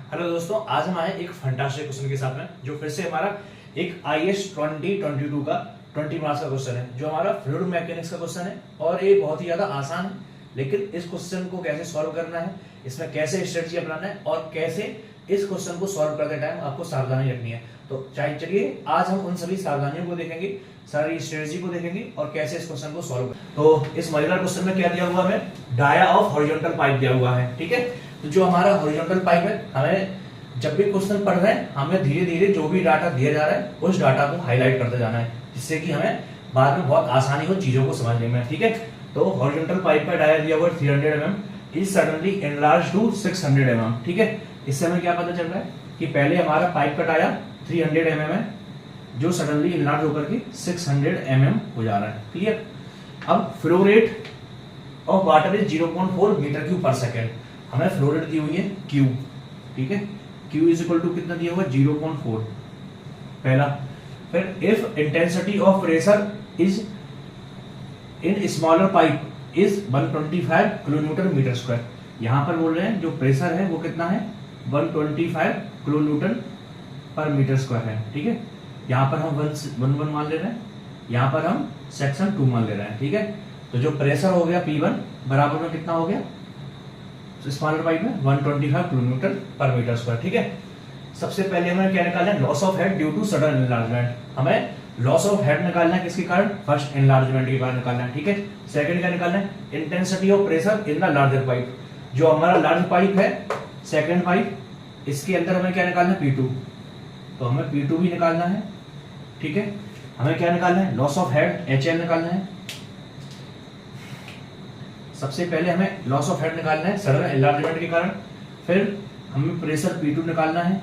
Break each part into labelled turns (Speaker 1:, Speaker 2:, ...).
Speaker 1: Hello दोस्तों, आज हम आए एक फंटास्टिक क्वेश्चन के साथ में, जो फिर से हमारा एक IAS 2022 का 20 मार्क्स का क्वेश्चन है, जो हमारा फ्लूइड मैकेनिक्स का क्वेश्चन है। और ये बहुत ही ज्यादा आसान है, लेकिन इस क्वेश्चन को कैसे सॉल्व करना है, इसमें कैसे स्ट्रेटजी अपनाना है और कैसे इस क्वेश्चन को सॉल्व करते टाइम आपको सावधानी रखनी है। तो चलिए आज हम उन सभी सावधानियों को देखेंगे, सारी स्ट्रेटजी को देखेंगे और कैसे इस क्वेश्चन को सॉल्व करें। तो इस मजेदार क्वेश्चन में क्या दिया हुआ है, डाया ऑफ हॉरिजॉन्टल पाइप दिया हुआ है। ठीक है, तो जो हमारा हॉरिजॉन्टल पाइप है, हमें जब भी क्वेश्चन पढ़ रहे हैं हमें धीरे धीरे जो भी डाटा दिया जा रहा है उस डाटा को हाईलाइट करते जाना है, जिससे कि हमें बाद में बहुत आसानी हो चीजों को समझने में। ठीक है, तो हॉरिजॉन्टल पाइप का डाया दिया हुआ 300 mm is suddenly enlarge to 600 mm। ठीक है, इससे हमें क्या पता चल रहा है कि पहले हमारा पाइप का डाया 300 mm है, जो सडनली एनलार्ज होकर के 600 mm हो जा रहा है। क्लियर। अब flow rate of water is 0.4 metre cube per second. हमें फ्लो रेट दी हुई है Q। ठीक है, Q इज इक्वल टू कितना दिया हुआ है 0.4 पहला। फिर if intensity of pressure is in smaller pipe is 125 kilonewton metre square. यहां पर बोल रहे हैं जो प्रेशर है वो कितना है 125 किलोन्यूटन पर मीटर स्क्वायर है। ठीक है, यहां पर हम 1 मान ले रहे हैं, यहां पर हम सेक्शन 2 मान ले रहे हैं। ठीक है, तो जो प्रेशर हो गया P1 बराबर में कितना हो गया, स्मॉलर पाइप में 125 किलोमीटर पर मीटर स्क्वायर। ठीक है, सबसे पहले हमें क्या निकालना है, loss of head due to sudden enlargement. हमें लॉस ऑफ हेड निकालना है किसके कारण, फर्स्ट एनलार्जमेंट के कारण निकालना है। ठीक है, सेकंड क्या निकालना है, intensity of pressure in the larger pipe. जो हमारा लार्ज पाइप है सेकंड पाइप, इसके अंदर हमें क्या निकालना है P2, तो हमें P2 भी निकालना है। ठीक है, हमें क्या निकालना है, लॉस ऑफ हेड HL निकालना है। सबसे पहले हमें लॉस ऑफ हेड निकालना है सडन एनलार्जमेंट के कारण, फिर हमें प्रेशर P2 निकालना है।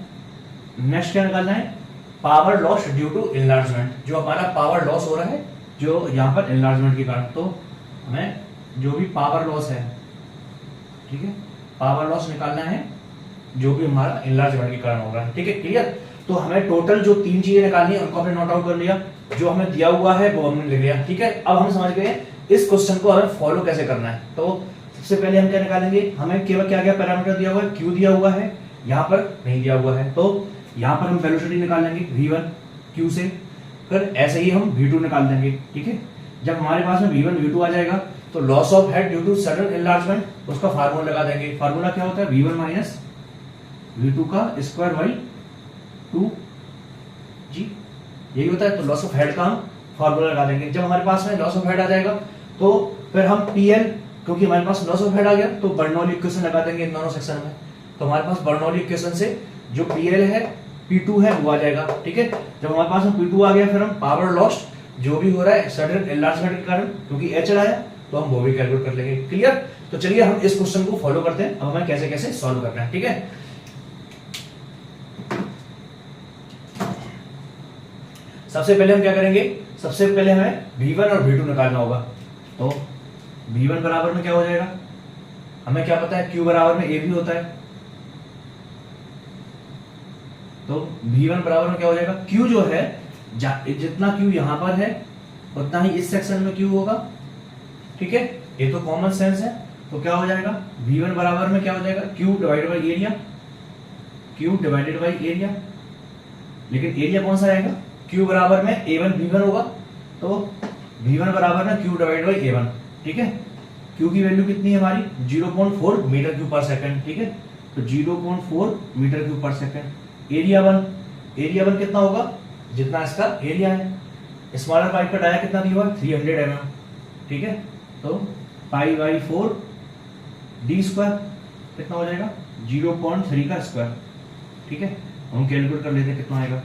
Speaker 1: नेक्स्ट क्या निकालना है, power loss due to enlargement. जो हमारा पावर लॉस हो रहा है जो यहाँ पर एनलार्जमेंट के कारण, तो हमें जो भी पावर लॉस है, ठीक है, पावर लॉस निकालना है जो भी हमारा एनलार्जमेंट के कारण हो रहा है। ठीक है, क्लियर। तो हमें टोटल जो 3 चीजें निकालनी है उनको हमने नोट आउट कर लिया, जो हमें दिया हुआ है वो हमने लिख लिया। ठीक है, अब हम समझ गए इस क्वेश्चन को हमें फॉलो कैसे करना है। तो सबसे पहले हम क्या निकालेंगे, हमें केवल क्या क्या पैरामीटर दिया हुआ है, Q दिया हुआ है, यहाँ पर नहीं दिया हुआ है, तो यहाँ पर हम वेलोसिटी निकालेंगे V1 Q से, फिर ऐसे ही हम V2 निकाल देंगे। ठीक है, जब हमारे पास में V1 V2 आ जाएगा तो loss of head due to sudden enlargement उसका फार्मूला लगा देंगे। फार्मूला क्या होता है, V1 माइनस V2 का स्क्वायर बाई 2G, यही होता है। तो लॉस ऑफ हेड का हम फार्मूला लगा देंगे। जब हमारे पास में लॉस ऑफ हेड आ जाएगा तो फिर हम PL, क्योंकि हमारे पास लॉस ऑफ हेड आ गया तो बर्नौली इक्वेशन लगा देंगे इन दोनों सेक्शन में। तो हमारे पास बर्नौली इक्वेशन से जो PL है P2 है वो आ जाएगा। ठीक है, जब हमारे पास में P2 आ गया फिर हम पावर लॉस जो भी हो रहा है सडन एनलार्जमेंट के कारण, क्योंकि HL आया तो हम वो भी कैलकुलेट कर लेंगे। क्लियर। तो चलिए हम इस क्वेश्चन को फॉलो करते हैं, अब हमें कैसे कैसे सॉल्व करना है। ठीक है, सबसे पहले हम क्या करेंगे, सबसे पहले हमें V1 और V2 निकालना होगा। तो V1 बराबर में क्या हो जाएगा, हमें क्या पता है Q बराबर में A भी होता है, तो V1 बराबर में क्या हो जाएगा, Q जो है जितना Q यहां पर है उतना ही इस सेक्शन में Q होगा। ठीक है, ये तो कॉमन सेंस है। तो क्या हो जाएगा, V1 बराबर में क्या हो जाएगा, Q divided by area, Q divided by area. लेकिन एरिया कौन सा आएगा, Q बराबर में A1 V1 होगा, तो V1 बराबर में Q डिवाइड बाई A1। ठीक है, Q की वैल्यू कितनी है हमारी 0.4 मीटर क्यूब पर सेकंड। ठीक है, तो 0.4 मीटर क्यूब पर सेकंड। एरिया वन कितना होगा, जितना इसका एरिया है। स्मॉलर पाइप का डाया कितना दिया हुआ 300 mm। ठीक है, तो π/4 d स्क्वायर कितना हो जाएगा 0.3 का स्क्वायर। ठीक है, हम कैलकुलेट कर लेते हैं कितना आएगा।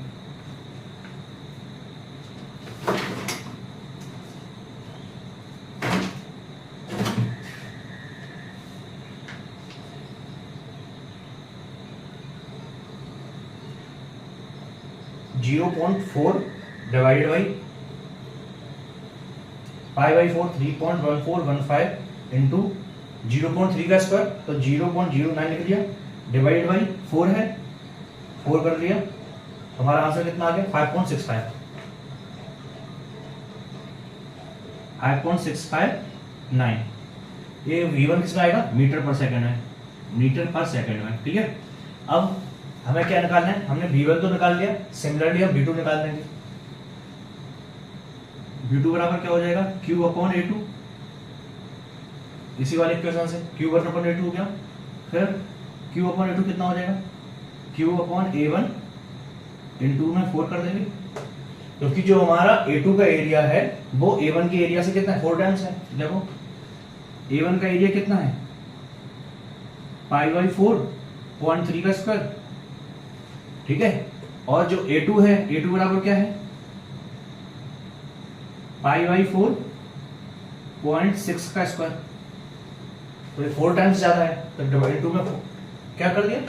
Speaker 1: जीरो 0.4 डिवाइडेड बाई π/4 3.1415 इंटू 0.3 का स्क्वायर, तो 0.09 लिख दिया, डिवाइड बाई 4 है, 4 कर लिया, हमारा आंसर कितना आ गया 5.659। ये V1 किसमें आएगा, मीटर पर सेकंड में, मीटर पर सेकंड में। ठीक है, अब हमें क्या निकालना है, हमने V1 तो निकाल लिया, सिमिलरली हम V2 निकाल देंगे। V2 बराबर क्या हो जाएगा, Q अपॉन A2, इसी वाले इक्वेशन से Q1 अपॉन A2 हो गया। फिर Q अपॉन A2 कितना हो जाएगा, Q अपॉन A1 इंटू में 4 कर देंगे, क्योंकि जो हमारा A2 का एरिया है वो A1 के एरिया से कितना है, 4 टाइम्स है। देखो A1 का एरिया कितना है, π/4 का स्क्वायर, ठीक है। और जो A2 है, A2 बराबर क्या है, π/4.6 का स्क्वायर, तो ये 4 टाइम्स ज्यादा है, तो इंटू में क्या कर दिया,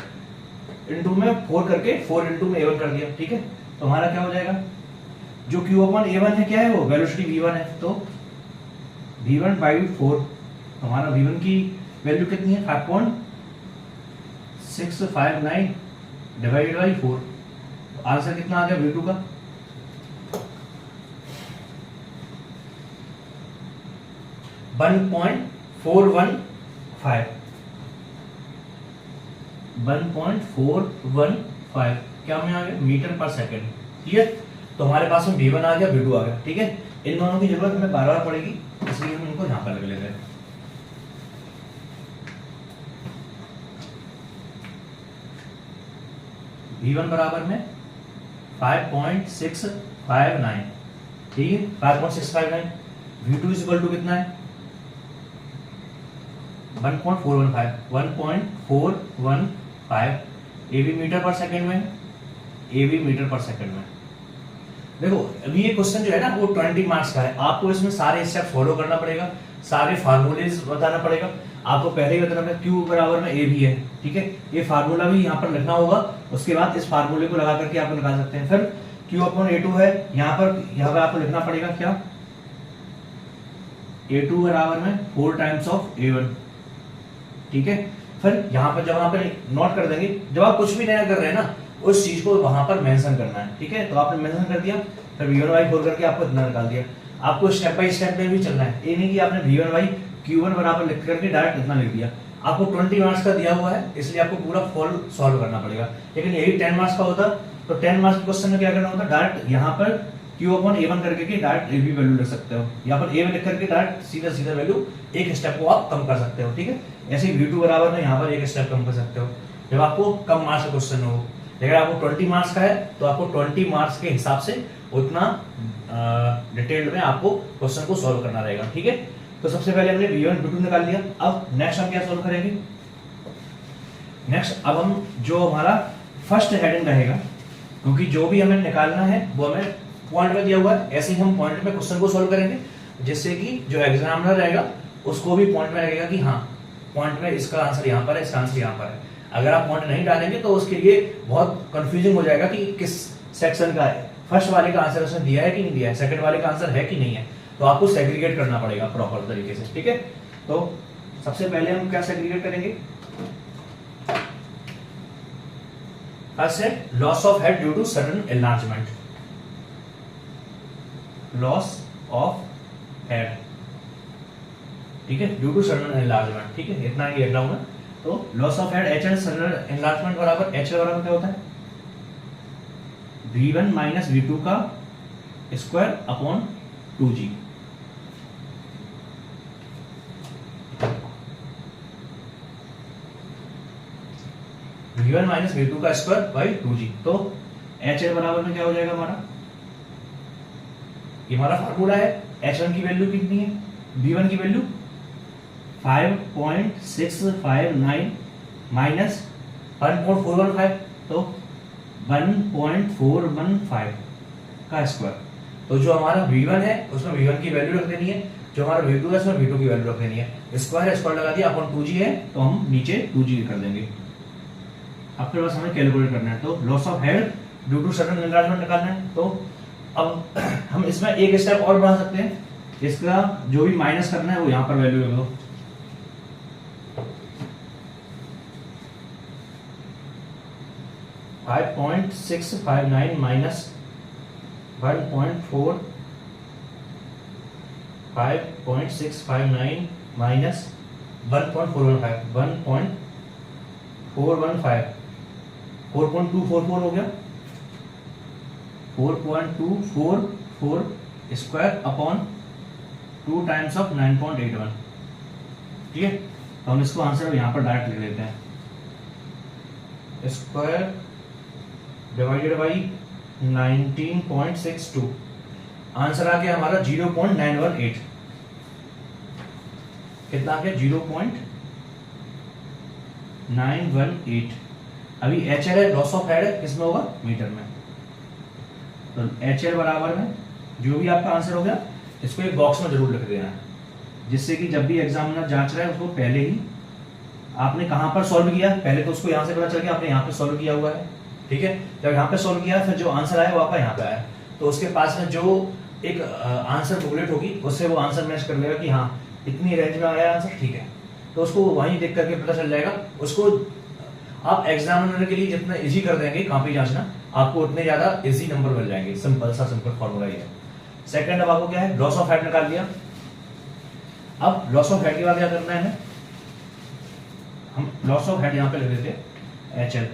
Speaker 1: इंटू में 4 करके 4 इंटू में A1 कर दिया, ठीक है। तो हमारा क्या हो जाएगा, जो Q अपॉन A1 है क्या है, वो वेलोसिटी V1 है, तो V1/4, हमारा V1 की वैल्यू कितनी है, 5.659 डिवाइडेड बाई 4, आंसर कितना आ गया V2 का, 1.415 क्या में आ गया, मीटर पर सेकंड, क्लियर। तो हमारे पास में V1 आ गया, V2 आ गया, ठीक है। इन दोनों की जरूरत हमें बार बार पड़ेगी, इसलिए हम इनको यहां पर लग लेते हैं। V1 बराबर में 5.659, ठीक है, 5.659। V2 इज इक्वल टू कितना है, 1.415 AB मीटर पर सेकंड में, AB मीटर पर सेकंड में। देखो अभी ये क्वेश्चन जो है ना वो 20 मार्क्स का है, आपको इसमें सारे स्टेप फॉलो करना पड़ेगा, सारे फार्मूलेज बताना पड़ेगा। आपको पहले ही बताना पड़ेगा Q बराबर में A भी है, ठीक है, ये फार्मूला भी यहाँ पर लिखना होगा, उसके बाद इस फार्मूले को लगा करके आप निकाल सकते हैं। फिर Q अपॉन A2 है, यहाँ पर आपको लिखना पड़ेगा क्या, A2 बराबर में 4 टाइम्स ऑफ A1, ठीक है। फिर यहाँ पर जब आप नोट कर देंगे, जब आप कुछ भी नया कर रहे हैं ना उस चीज को वहां पर मेंशन करना है, ठीक है। तो आपने मेंशन कर दिया, फिर V1/4 करके आपको इतना निकाल दिया। आपको स्टेप बाय स्टेप में भी चलना है, ये नहीं कि आपने V1/Q1 बराबर लिख करके डायरेक्ट इतना लिख दिया। आपको 20 मार्क्स का दिया हुआ है, इसलिए आपको पूरा फॉल सॉल्व करना पड़ेगा। लेकिन यही 10 मार्क्स का होता तो 10 मार्क्स के क्वेश्चन में क्या करना होता, डायरेक्ट यहाँ पर Q अपॉन A1 करके डायरेक्ट AB वैल्यू लिख सकते हो, यहाँ पर A1 लिख करके डायरेक्ट सीधा वैल्यू एक स्टेप को आप कम कर सकते हो, ठीक है। ऐसे ही V2 बराबर में यहाँ पर एक स्टेप कम कर सकते हो जब आपको कम मार्क्स का क्वेश्चन हो। लेकिन आपको 20 मार्क्स का है तो आपको 20 मार्क्स के हिसाब से उतना डिटेल्ड में आपको क्वेश्चन को सॉल्व करना रहेगा, ठीक है। तो सबसे पहले हमने V1 V2 निकाल लिया। अब नेक्स्ट हम क्या सॉल्व करेंगे, नेक्स्ट अब हम जो हमारा फर्स्ट हेडिंग रहेगा, क्योंकि जो भी हमें निकालना है वो हमें पॉइंट में दिया हुआ है, ऐसे ही हम पॉइंट में क्वेश्चन को सॉल्व करेंगे, जिससे कि जो एग्जामिनर रहेगा उसको भी पॉइंट में लगेगा कि हाँ पॉइंट में इसका आंसर यहाँ पर है, इसका आंसर यहाँ पर है। अगर आप पॉइंट नहीं डालेंगे तो उसके लिए बहुत कंफ्यूजिंग हो जाएगा कि किस सेक्शन का है, फर्स्ट वाले का आंसर उसने दिया है कि नहीं दिया है, सेकंड वाले का आंसर है कि नहीं है। तो आपको सेग्रीगेट करना पड़ेगा प्रॉपर तरीके से, ठीक है। तो सबसे पहले हम क्या सेग्रीगेट करेंगे, फर्स्ट है loss of head due to sudden enlargement, loss of head, ठीक है, ड्यू टू सडन एनलार्जमेंट, ठीक है, इतना ही लिख रहा हूं मैं। तो loss of head H and sudden enlargement बराबर एच बराबर क्या होता है, V1 माइनस V2 का square upon 2G। V1 minus V2 का स्क्वायर बाई 2G। तो एच बराबर में क्या हो जाएगा हमारा, ये हमारा फार्मूला है। H1 की वैल्यू कितनी है, V1 की वैल्यू 5.659 माइनस 1.415, तो 1.415 का स्क्वायर। तो जो हमारा V1 है उसमें V1 की वैल्यू रख देनी है, जो हमारा V2 है उसमें V2 की वैल्यू रख देनी है। स्क्वायर स्क्वायर लगा दिया, अपन 2G है तो हम नीचे 2G कर देंगे। अब फिर बस हमें कैलकुलेट करना है, तो loss of head due to sudden enlargement निकालना है। तो अब हम इसमें एक स्टेप और बढ़ा सकते हैं, इसका जो भी माइनस करना है वो यहाँ पर वैल्यू रख दो। $5.659 माइनस 5.659 माइनस 1.415 4.244 हो गया, 4.244 स्क्वायर अपॉन 2 टाइम्स ऑफ 9.81। ठीक है, तो हम इसको आंसर यहाँ पर डायरेक्ट लिख देते हैं, स्क्वायर डिवाइडेड बाई 19.62। आंसर आ गया हमारा 0.918। कितना आ गया? 0.918। अभी एच एल है, लॉस ऑफ हेड है, किसमें होगा? मीटर में। तो एच एल बराबर में जो भी आपका आंसर हो गया इसको एक बॉक्स में जरूर लिख देना है, जिससे कि जब भी एग्जामिनर जांच रहा है उसको पहले ही आपने कहां पर सॉल्व किया, पहले तो उसको यहां से पता चल गया आपने यहां पे सॉल्व किया हुआ है। ठीक है, जब यहाँ पे सॉल्व किया फिर जो आंसर आया वो आपका यहाँ पे आया, तो उसके पास में जो एक आंसर बुकलेट होगी उससे वो आंसर मैच कर लेगा कि हाँ इतनी रेंज में आया आंसर। ठीक है, तो उसको वहीं देख करके पता चल जाएगा। उसको आप एग्जामिनर के लिए जितना इजी कर देंगे कॉपी जांचना, आपको उतने ज्यादा इजी नंबर मिल जाएंगे। सिंपल फॉर्मूला ये है। सेकंड, अब आपको क्या है? लॉस ऑफ हेड निकाल लिया। अब लॉस ऑफ हेड के बाद क्या करना है? हम लॉस ऑफ हेड यहां पे लिख देते हैं एच एल।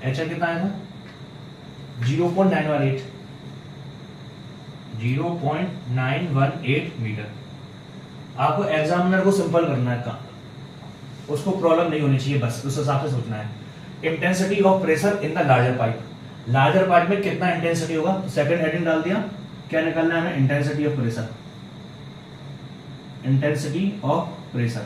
Speaker 1: एच एल कितना आया था? 0.918 मीटर। आपको एग्जामिनर को सिंपल करना है काम, उसको प्रॉब्लम नहीं होनी चाहिए, बस उस हिसाब से सोचना है। Intensity of pressure in the larger pipe, larger pipe में कितना इंटेंसिटी होगा? तो सेकंड हेडिंग डाल दिया। क्या निकालना है हमें? Intensity of pressure, intensity of pressure.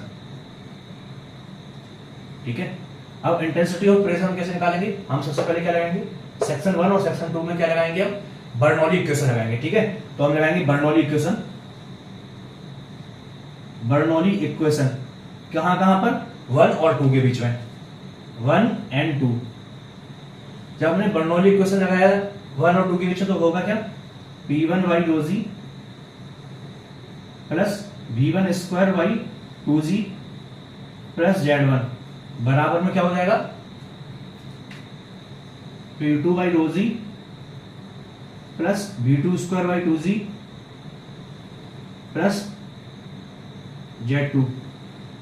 Speaker 1: ठीक है, अब इंटेंसिटी ऑफ प्रेशर हम कैसे निकालेंगे? हम सबसे पहले क्या लगाएंगे? सेक्शन 1 और सेक्शन 2 में क्या लगाएंगे? हम बर्नौली इक्वेशन लगाएंगे। ठीक है, तो हम लगाएंगे बर्नौली इक्वेशन। बर्नौली इक्वेशन कहां पर? 1 और 2 के बीच में, 1 and 2। जब हमने बर्नौली इक्वेशन लगाया 1 और 2 के बीच में, तो होगा क्या? P1 by rho G plus V1 square by 2G plus Z1 बराबर में क्या हो जाएगा? P2 by rho G plus V2 square by 2G plus Z2।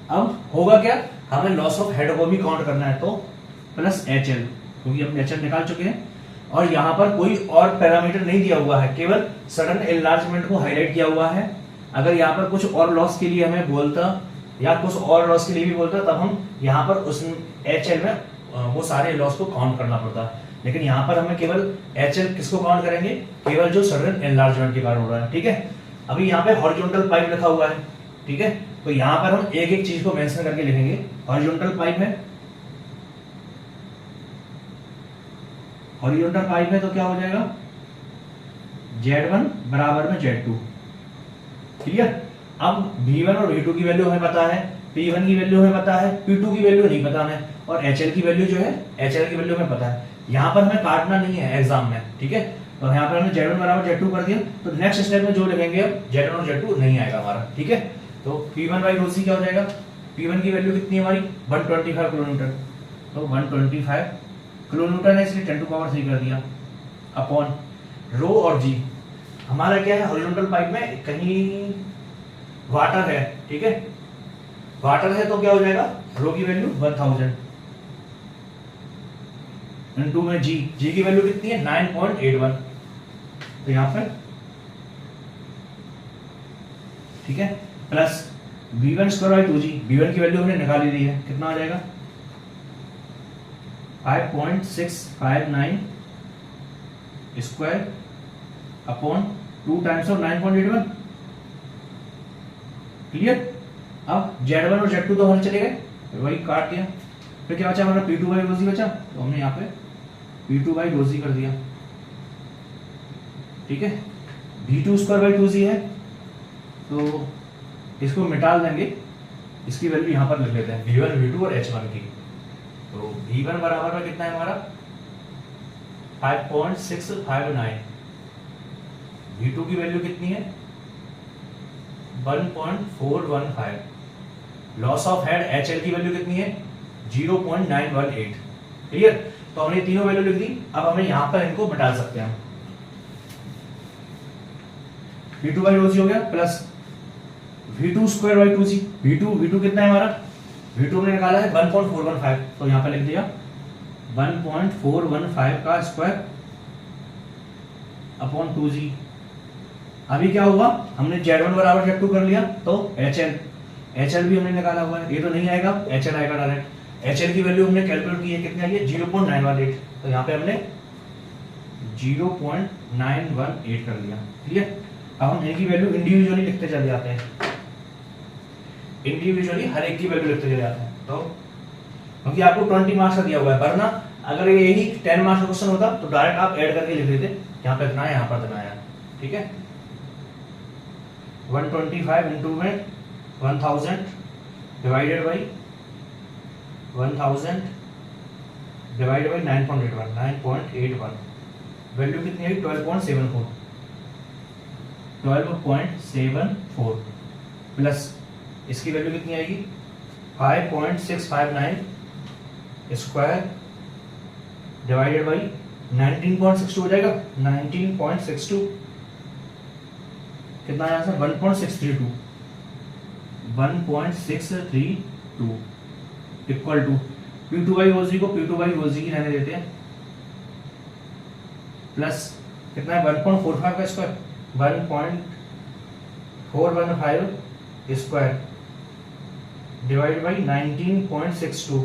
Speaker 1: अब होगा क्या? हमें लॉस ऑफ हेड को भी काउंट करना है, तो प्लस एच एल, क्योंकि हम एच एल निकाल चुके हैं। और यहां पर कोई और पैरामीटर नहीं दिया हुआ है, केवल सडन एनलार्जमेंट को हाईलाइट किया हुआ है। अगर यहाँ पर कुछ और लॉस के लिए हमें बोलता या कुछ और लॉस के लिए भी बोलता, तब हम यहाँ पर उस एच एल में वो सारे लॉस को काउंट करना पड़ता। लेकिन यहाँ पर हमें केवल एच एल किसको काउंट करेंगे? केवल जो सडन एनलार्जमेंट के कारण हो रहा है। ठीक है, अभी यहाँ पे हॉरिजॉन्टल पाइप लिखा हुआ है। ठीक है, तो यहां पर हम एक एक चीज को मेंशन करके लिखेंगे। हॉरिजॉन्टल पाइप है, हॉरिजॉन्टल पाइप है तो क्या हो जाएगा? Z1 बराबर में Z2। क्लियर? अब V1 और V2 की वैल्यू हमें पता है, P1 की वैल्यू हमें पता है, P2 की वैल्यू नहीं पता हमें, और HL की वैल्यू जो है, HL की वैल्यू हमें पता है। यहां पर हमें काटना नहीं है एग्जाम में। ठीक है, तो यहाँ पर हमने Z1 बराबर Z2 कर दिया, तो नेक्स्ट स्टेप में जो लिखेंगे अब Z1 और Z2 नहीं आएगा हमारा। ठीक है, तो P1 बाई रो सी क्या हो जाएगा? P1 की वैल्यू कितनी है हमारी? 125 किलोमीटर, तो 125 किलोमीटर है, इसलिए 10 टू पावर 3 कर दिया अपॉन रो और जी। हमारा क्या है? हॉरिजॉन्टल पाइप में कहीं वाटर है। ठीक है, वाटर है तो क्या हो जाएगा? रो की वैल्यू 1000 इनटू में जी की वैल्यू कितनी है? 9.81। तो यहां पर ठीक है, plus V1 square by 2G, V1 की वैल्यू हमने निकाल ली है, कितना आ जाएगा? 5.659 square upon 2 times of 9.81। Clear? अब Z1 और Z2 तो हल चले गए, वही काट दिया। फिर क्या बचा हमारा? P2 बाई रो जी बचा, तो हमने यहाँ पे P2 बाई रो जी कर दिया। ठीक है, V2 स्क्वायर बाई 2G है, तो इसको मिटा देंगे, इसकी वैल्यू यहां पर लिख लेते हैं, V1 V2 और H1 की। तो V1 बराबर में कितना है हमारा? 5.659। V2 की वैल्यू कितनी है? 1.415। लॉस ऑफ हेड HL की वैल्यू कितनी है? 0.918। क्लियर? तो हमने तीनों वैल्यू लिख दी। अब हमें यहां पर इनको मिटा सकते हैं। V2 बाई रो जी हो गया, plus V2 square by 2G। V2 कितना है हमारा? V2 हमने निकाला है 1.415, तो यहां पर लिख दिया 1.415 का स्क्वायर अपॉन 2g। अभी क्या हुआ, हमने Z1 बराबर Z2 कर लिया, तो HL भी हमने निकाला हुआ है, ये तो नहीं आएगा, HL आएगा डायरेक्ट। HL की वैल्यू हमने कैलकुलेट की है, कितनी आई है 0.918, तो यहाँ पे हमने 0.918 कर दिया। क्लियर। अब हम इनकी वैल्यू इंडिविजुअली लिखते चले जाते हैं, इंडिविजुअली हर एक की वैल्यू लिखते चले जाते हैं। तो क्योंकि आपको 20 मार्क्स का दिया हुआ है, वरना अगर यही 10 मार्क्स का क्वेश्चन होता तो डायरेक्ट आप ऐड करके लिख देते, यहाँ पे इतना है, यहाँ पर इतना है। ठीक है, 125 इंटू में 1000 divided by 1000 divided by 9.81 value कितनी आई 12.74 प्लस इसकी वैल्यू कितनी आएगी 5.659 स्क्वायर डिवाइडेड बाई 19.62 हो जाएगा, 19.62 कितना आया answer 1.632 equal to P2 by OG को P2 बाई OG ही रहने देते हैं, प्लस कितना है 1.45 का स्क्वायर 1.415 स्क्वायर डिवाइड बाई 19.62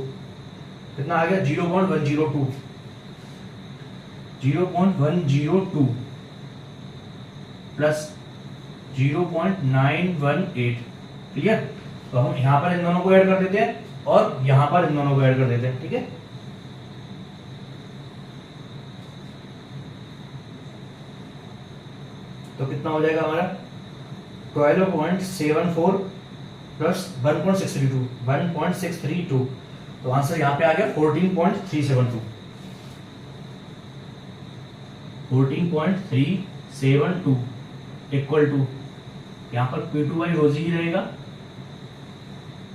Speaker 1: कितना आ गया 0.102 प्लस 0.918। क्लियर। तो हम यहां पर इन दोनों को ऐड कर देते हैं और यहां पर इन दोनों को ऐड कर देते हैं। ठीक है, तो कितना हो जाएगा हमारा 12.74 प्लस 1.632 तो आंसर यहां पे आ गया 14.372 इक्वल टू यहां पर P2 बाई रोजी ही रहेगा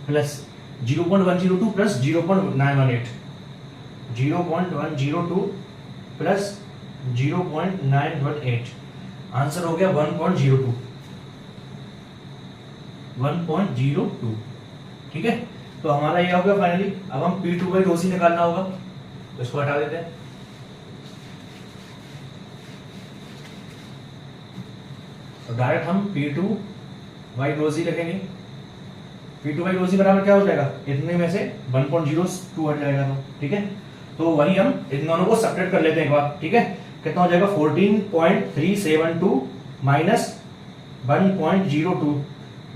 Speaker 1: प्लस 0.102 प्लस 0.918 प्लस 0.918 आंसर हो गया 1.02। ठीक है, तो हमारा ये हो गया फाइनली। अब हम P2 बाई रोजी निकालना होगा, तो इसको हटा देते हैं। तो डायरेक्ट हम P2 बाई रोजी लिखेंगे। P2 बाई रोजी बराबर क्या हो जाएगा, इतने में से 1.02 हट जाएगा। तो ठीक है, तो वही हम इन दोनों को सब्ट्रैक्ट कर लेते हैं एक बार। ठीक है, कितना हो जाएगा 14.372 माइनस 1.02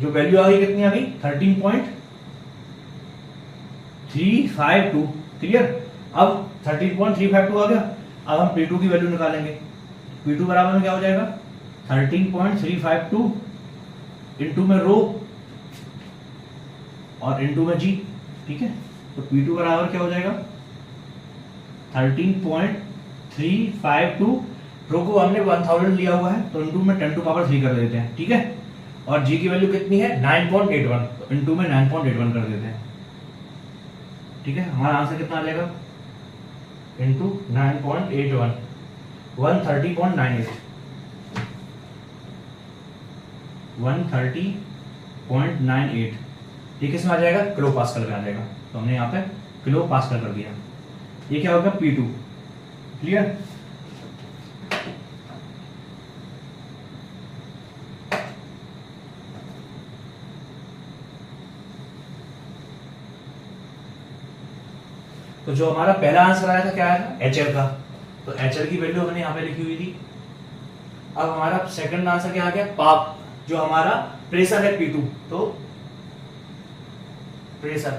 Speaker 1: जो वैल्यू आ गई कितनी आ गई 13.352। क्लियर। अब 13.352 आ गया। अब हम P2 की वैल्यू निकालेंगे। P2 बराबर में क्या हो जाएगा 13.352 इंटू में रो और इंटू में जी। ठीक है, तो P2 बराबर क्या हो जाएगा 13.352 रो को हमने 1000 लिया हुआ है तो इंटू में 10 टू पावर 3 कर देते हैं। ठीक है, और जी की वैल्यू कितनी है 9.81 तो इंटू में 9.81 कर देते हैं। ठीक है, हमारा आंसर कितना आ जाएगा इंटू 9.81 130.98 ये किस में आ जाएगा किलो पास्कल में आ जाएगा। तो हमने यहाँ पे किलो पास्कल कर दिया। ये क्या होगा P2। क्लियर। तो जो हमारा पहला आंसर आया था क्या आया था HL का, तो HL की वैल्यू हमने यहाँ पे लिखी हुई थी। अब हमारा सेकंड आंसर क्या आ गया पाप, जो हमारा प्रेशर है P2, तो प्रेशर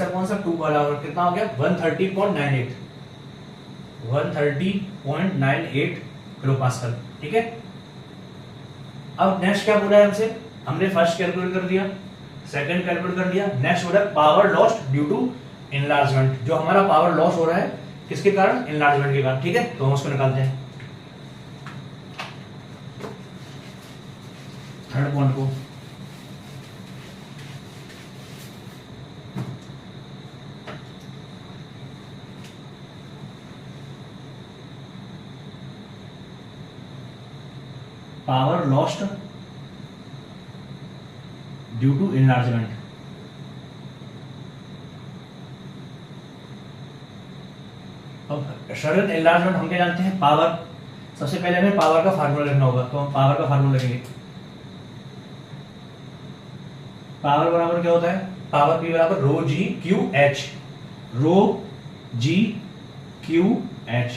Speaker 1: कौन सा 2 वाला और कितना हो गया 130.98 किलो पास्कल। ठीक है, अब नेक्स्ट क्या बोला है हमसे, हमने फर्स्ट कैलकुलेट कर दिया, सेकंड कैलकुलेट कर दिया। नेक्स्ट हो रहा है power lost due to enlargement, जो हमारा पावर लॉस हो रहा है किसके कारण इनलार्जमेंट के कारण। ठीक है, तो हम उसको निकालते हैं थर्ड पॉइंट को। Power lost due to enlargement अब सडन एनलार्जमेंट हम क्या जानते हैं, पावर। सबसे पहले हमें पावर का फार्मूला लिखना होगा, तो हम पावर का फार्मूला लिखेंगे। पावर बराबर क्या होता है, पावर P बराबर रो जी क्यू एच, रो जी क्यू एच।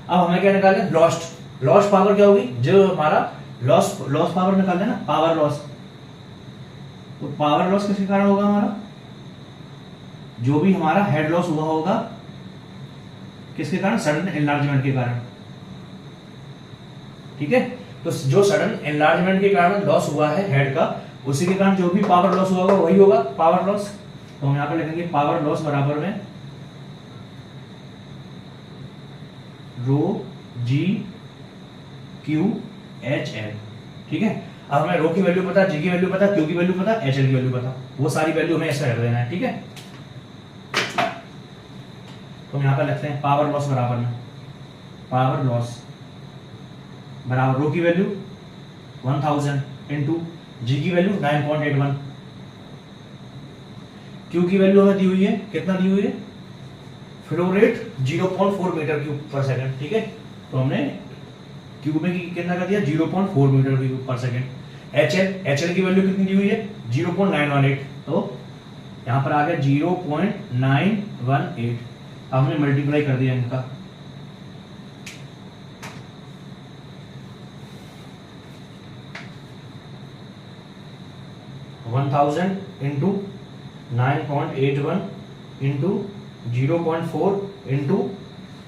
Speaker 1: अब हमें क्या निकालना है, लॉस्ट। लॉस्ट पावर क्या होगी, जो हमारा लॉस पावर निकालना है ना, पावर लॉस। तो पावर लॉस किसके कारण होगा, हमारा जो भी हमारा हेड लॉस हुआ होगा किसके कारण, सडन एनलार्जमेंट के कारण। ठीक है, तो जो सडन एनलार्जमेंट के कारण लॉस हुआ है हेड का, उसी के कारण जो भी पावर लॉस हुआ होगा वही होगा पावर लॉस। तो हम यहां पर लिखेंगे पावर लॉस बराबर में रो जी क्यू एच एल। ठीक है, अब हमें रो की वैल्यू पता, जी की वैल्यू पता, क्यू की वैल्यू पता, एच एल की वैल्यू पता, वो सारी वैल्यू हमें ऐसे रख देना है। ठीक है, तो हम यहां पर लिखते हैं पावर लॉस बराबर में, पावर लॉस बराबर रो की वैल्यू 1000 इंटू जी की वैल्यू 9.81, क्यू की वैल्यू हमें दी हुई है, कितना दी हुई है, फ्लो रेट 0.4 मीटर क्यूब पर सेकंड। ठीक है, तो हमने क्यूब में कितना कर दिया, 0.4 मीटर क्यूब पर सेकंड। एच एल की वैल्यू कितनी दी हुई है, 0.918, तो यहां पर आ गया 0.918। अब हमने मल्टीप्लाई कर दिया इनका, इंटू 9.81 इंटू 0.4 इंटू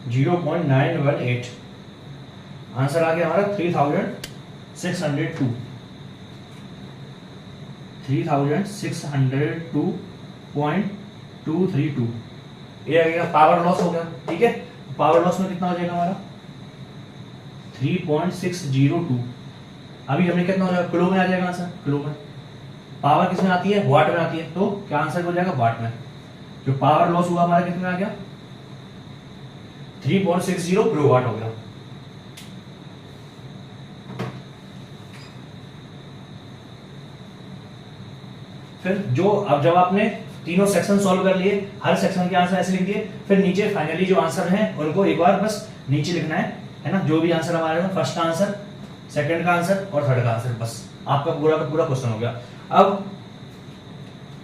Speaker 1: 0.918, आंसर आ गया हमारा 3602, 3602.232। ये आ गया पावर लॉस हो गया। ठीक है, पावर लॉस में कितना हो जाएगा हमारा 3.602। अभी हमने कितना हो जाएगा, किलो में आ जाएगा आंसर, किलो में। पावर किस में आती है, वाट में आती है, तो क्या आंसर हो जाएगा, वाट में। जो पावर लॉस हुआ हमारा कितने में आ गया, 3.60 किलो वाट हो गया। फिर जो अब जब आपने तीनों सेक्शन सॉल्व कर लिए, हर सेक्शन के आंसर ऐसे लिख दिए, फिर नीचे फाइनली जो आंसर हैं उनको एक बार बस नीचे लिखना है ना, जो भी आंसर हमारे में, फर्स्ट का आंसर, सेकंड का आंसर और थर्ड का आंसर, बस आपका पूरा का पूरा क्वेश्चन हो गया। अब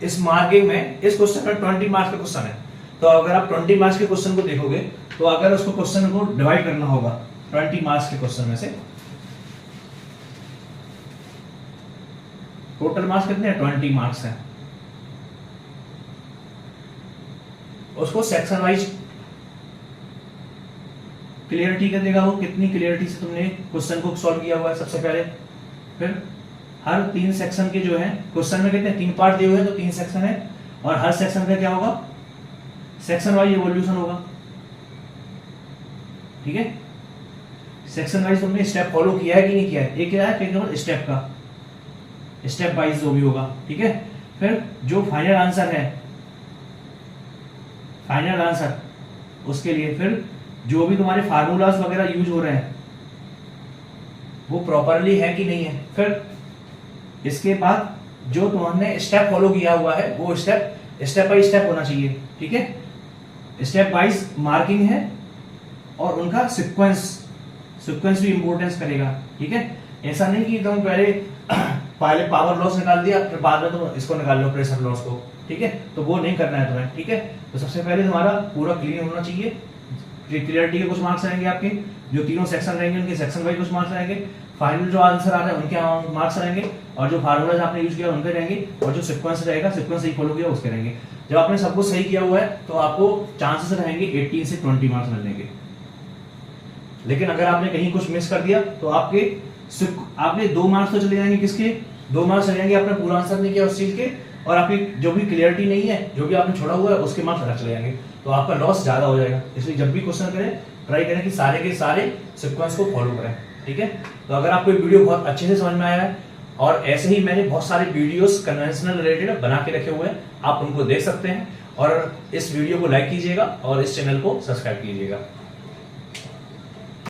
Speaker 1: इस मार्किंग में, इस क्वेश्चन में 20 मार्क्स का क्वेश्चन है, तो अगर आप 20 मार्क्स के क्वेश्चन को देखोगे, तो अगर उसको क्वेश्चन को डिवाइड करना होगा 20 मार्क्स के क्वेश्चन में से, टोटल मार्क्स कितने हैं, 20 मार्क्स हैं, उसको सेक्शन वाइज क्लियरिटी कर देगा वो, कितनी क्लियरिटी से तुमने क्वेश्चन को सॉल्व किया हुआ है सबसे पहले। फिर हर 3 सेक्शन के जो है, क्वेश्चन में कितने 3 पार्ट दिए हुए हैं, तो 3 सेक्शन है, और हर सेक्शन का क्या होगा, सेक्शन वाइज इवोल्यूशन होगा। ठीक है, सेक्शन वाइज तुमने स्टेप फॉलो किया है कि नहीं किया है, एक क्या है केवल स्टेप का, स्टेप वाइज जो भी होगा। ठीक है, फिर जो फाइनल आंसर है, फाइनल आंसर, उसके लिए फिर जो भी तुम्हारे फार्मूलाज वगैरह यूज हो रहे हैं वो प्रॉपरली है कि नहीं है। फिर इसके बाद जो तुमने स्टेप फॉलो किया हुआ है वो स्टेप बाय स्टेप होना चाहिए। ठीक है, स्टेप वाइज मार्किंग है और उनका सीक्वेंस भी इंपॉर्टेंस करेगा। ठीक है, ऐसा नहीं कि तुम पहले पावर लॉस निकाल दिया, फिर बाद में तुम इसको निकाल लो, प्रेशर लॉस को। ठीक है, तो वो नहीं करना है तुम्हें। ठीक है, तो सबसे पहले तुम्हारा पूरा क्लीन होना चाहिए। क्लियरिटी के कुछ मार्क्स रहेंगे आपके, जो तीनों सेक्शन रहेंगे उनके सेक्शन वाइज कुछ मार्क्स रहेंगे, फाइनल जो आंसर आ रहा है उनके मार्क्स रहेंगे, और जो फार्मूलाज आपने यूज किया उनके रहेंगे, और जो सीक्वेंस रहेगा, सीक्वेंस सही फॉलो किया उसके रहेंगे। जब आपने सब कुछ सही किया हुआ है तो आपको चांसेस रहेंगे 18 से 20 मार्क्स मिलने के। लेकिन अगर आपने कहीं कुछ मिस कर दिया तो आपने 2 मार्क्स तो चले जाएंगे, किसके 2 मार्क्स चले जाएंगे, आपने पूरा आंसर नहीं किया उस चीज के, और आपकी जो भी क्लियरिटी नहीं है, जो भी आपने छोड़ा हुआ है, उसके मार्क्स अलग चले जाएंगे, तो आपका लॉस ज्यादा हो जाएगा। इसलिए जब भी क्वेश्चन करें, ट्राई करें कि सारे के सारे सीक्वेंस को फॉलो करें। ठीक है, तो अगर आपको वीडियो बहुत अच्छे से समझ में आया है, और ऐसे ही मैंने बहुत सारे वीडियोस कन्वेंशनल रिलेटेड बना के रखे हुए हैं, आप उनको देख सकते हैं, और इस वीडियो को लाइक कीजिएगा और इस चैनल को सब्सक्राइब कीजिएगा।